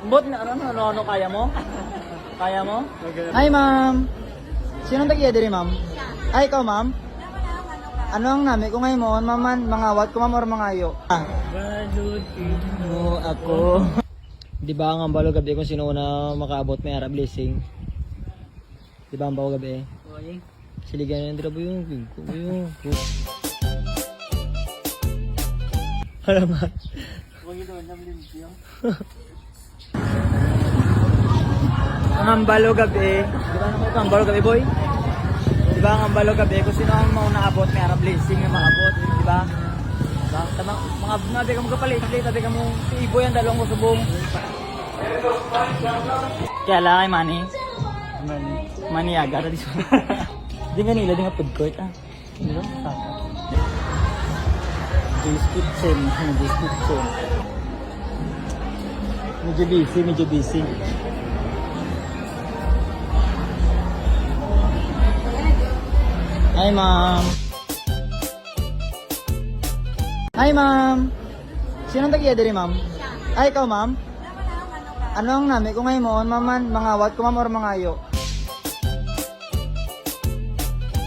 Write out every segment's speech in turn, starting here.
Bot, ano, kaya mo? Kaya mo? Hi, ma'am. Sinong tagiya diri, ma'am? Ay, ikaw, ma'am? Ano ang nami ko ngayon mo? Maman, mangawat ko, ma'am, or mangayo? Balod Oo, ako. Di ba ang ambalo gabi kung sino na makaabot may ara blessing? Di ba ang bago gabi? Oy. Siligan yung drabo yung bingko yung. Alamat. Huwag ito, namlimpyo. Ang ambalo gabi. Di ba naman ito ang ambalo gabi, boy? Di ba ang ambalo gabi kung sino ang mauna abot may ara blessing na maabot? Di ba? Diba? Mga nabi ka mo kapalit, tabi ka mo si Ibo yan, dalawang ko subong. Kaya lang ay mani. Mani aga, tadi so. Di nga nila, di nga food court ah. Di ba? Jay's Kitchen, Jay's Kitchen. Medyo busy. Hi ma'am. Hi, ma'am. Sinong tagiya diri, ma'am? Ay, ikaw, ma'am? Ano ang nami ko ngayon mo? Maman, mangawat ko, ma'am, or mangayo?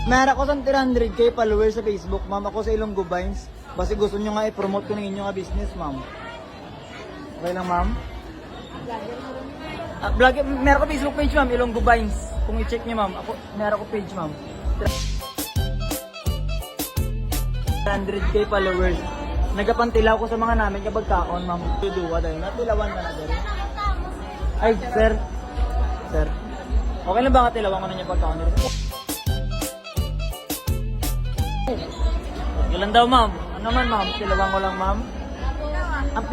Meron ko sa 300k followers sa Facebook, ma'am. Ako sa Ilonggo Vines. Basta gusto nyo nga i-promote ko ng inyong business, ma'am. Okay lang, ma'am? Vlog, meron ko Facebook page, ma'am. Ilonggo Vines. Kung i-check nyo, ma'am. Ako, meron ko page, ma'am. 300k followers. Nagapantilaw ko sa mga namin kapag kaon, ma'am. Tuduwa dahil natilawan ka na dahil. Ay, sir. Sir. Okay lang ba katilawan ko na niya pagkaon dito? Okay lang daw, ma'am. Ano man, ma'am? Tilawan ko lang, ma'am. Ang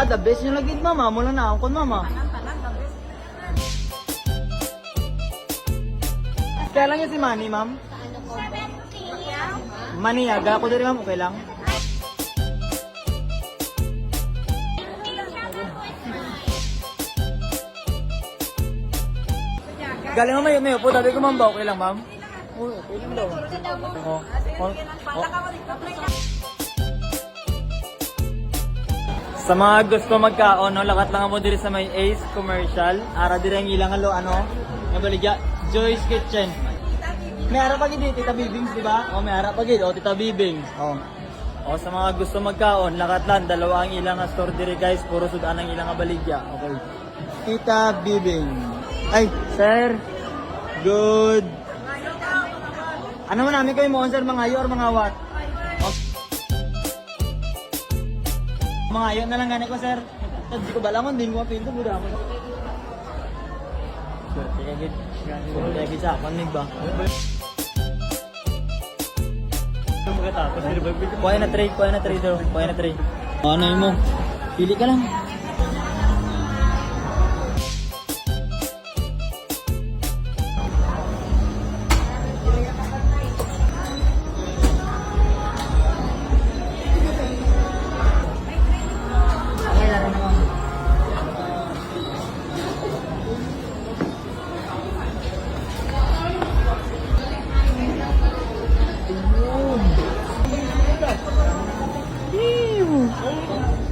the best nyo lagi, mama. Mula na ako, mama. Kaya lang yung si Manny, ma'am. Maniaga ako diri, ma'am, okay lang? Galing mo may upo, sabi ko, ma'am, ba okay lang, ma'am? Oo, okay lang daw. Sa mga gusto magkaon, no, lakat lang mo diri sa may Ace Commercial. Ara diri ang ilang nga baligya, Joy's Kitchen. May harap pagid Tita Bibings, di ba? O may harap pagid, o Tita Bibings. O sa mga gusto magkaon, lakat lang, dalawa ang ilang store diri guys, puro sudan ang ilang baligya. Okay. Tita Bibing. Ay, sir. Good. Ano man namin kayo mo, sir, mga ayo or mga what? Mga ayo na lang gani ko, sir. Hindi ko balangon, din ko mapinto, buda mo. Swerte ka gid. Swerte ka gid sa panig ba? Kuha na trade daw. Kuha na trade. Ano yun mo? Pili ka lang.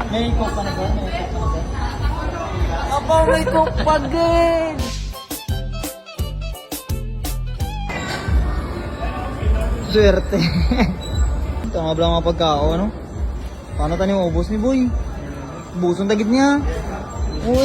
May coke pa na ba? Apa, may coke pa din! Swerte. Ito nga ba mga pagkao, no? Paano tayo maubos ni Boy? Busong tagid niya. Uy.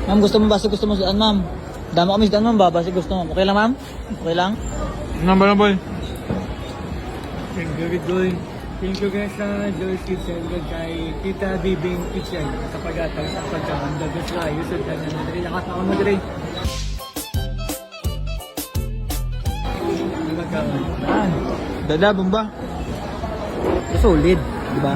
Ma'am, gusto mo ba? Gusto mo saan, ma'am? Dama kami saan, ma'am ba? Basi gusto mo. Okay lang, ma'am? Okay lang? Number na, boy. Thank you, good boy. Thank you guys sa Joy's Kitchen kay Tita Bibing Kitchen sa pag-atang sa pagkakanda. Gusto na, yusod na na madali. Lakas na madali. Dada, bomba. Solid, di ba?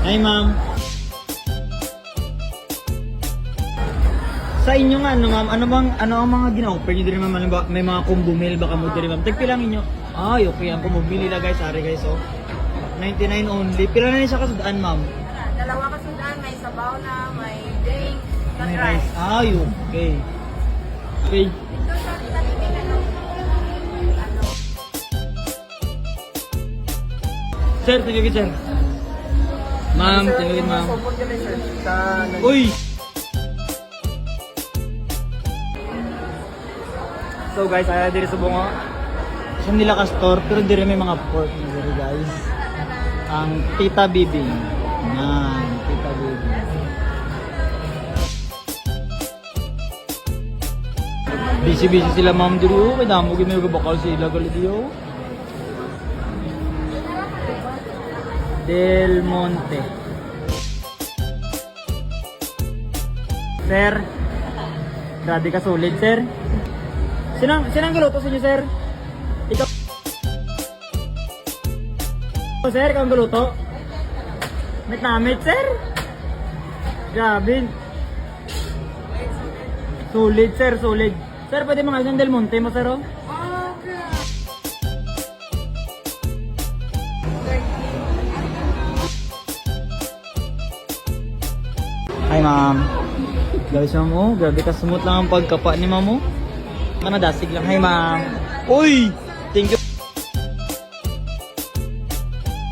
Hi, ma'am. Sa inyo nga, ano ma'am, ano ang mga gina-offer nyo din ma'am? Ano ba, may mga combo meal baka mo din ma'am. Tagpilang inyo. Ay, okay, ang combo meal nila guys, sorry guys, oh. 99 only. Pila na niya siya kasudaan ma'am? Dalawa kasundaan, may sabaw na, may drink, May na rice. rice. Ay, okay. Okay. Ito sa talipin na lang. Ano? Sir, tingnan sir. Ma'am, tingnan ma'am. Support kami sir. Sa Uy! So guys, ayaw diri sa bungo. Sa nila ka store, pero diri may mga pork na diri guys. Ang Tita Bibing. Yan, Tita Bibing. Busy sila ma'am diri oh. Kaya damo gini bakal sila gali diyo. Del Monte. Sir, grabe ka solid, sir. Sinang galuto sa inyo, sir? Ikaw. Oh, sir, ikaw ang galuto? Met namit, sir. Grabe. Solid, sir, solid. Sir, pwede mga isang Del Monte mo, sir, oh? Hi, ma'am. Grabe siya mo. Grabe ka smooth lang ang pagkapa ni ma'am mo. Manadasig lang. Hi, ma'am. Uy! Thank you.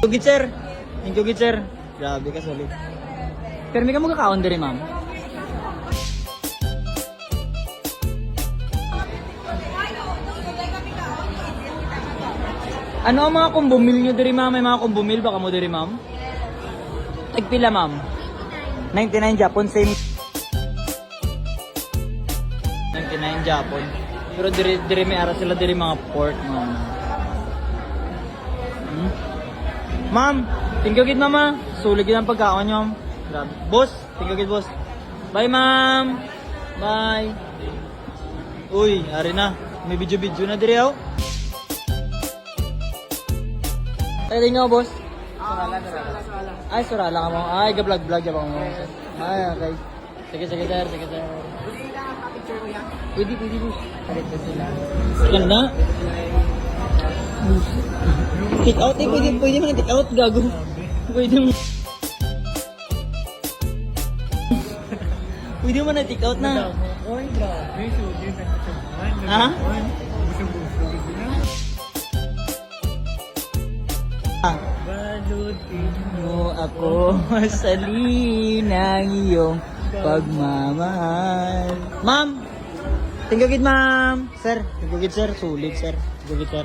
Thank you, sir. Thank you, sir. Grabe ka solid. Pero may ka magkakaon din, ma'am. Ano ang mga combo meal nyo diri, ma'am? May mga combo meal baka mo diri, ma'am? Tagpila, ma'am? 99 Japon, same. 99 Japon. Pero diri may ara sila diri mga pork, ma'am. Ma'am, thank you gid mama. Sulit gid ang pagkaon nyo. Grabe. Boss, thank you gid boss. Bye, ma'am. Bye. Uy, ari na. May video na diri oh. Ay, tingnan mo, boss. Ay, surala ka mo. Ay, ga-vlog ka mo. Ay, okay. Sige, sir. Pwede, boss. Palit na sila. Ganda? Take out eh. Pwede mo na take out, gago. Pwede mo. Pwede mo na take out na. Oy, grabe. Sulit na sa buwan. Ha? Buso-buso. Balutin Mo ako sa linang iyong pagmamahal. Ma'am! Thank you, ma'am. Sir, thank you, sir. Sulit, sir. Thank you, sir.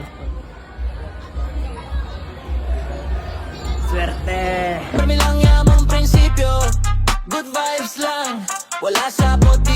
Swerte! Kami lang yamang prinsipyo, good vibes lang, wala sa puti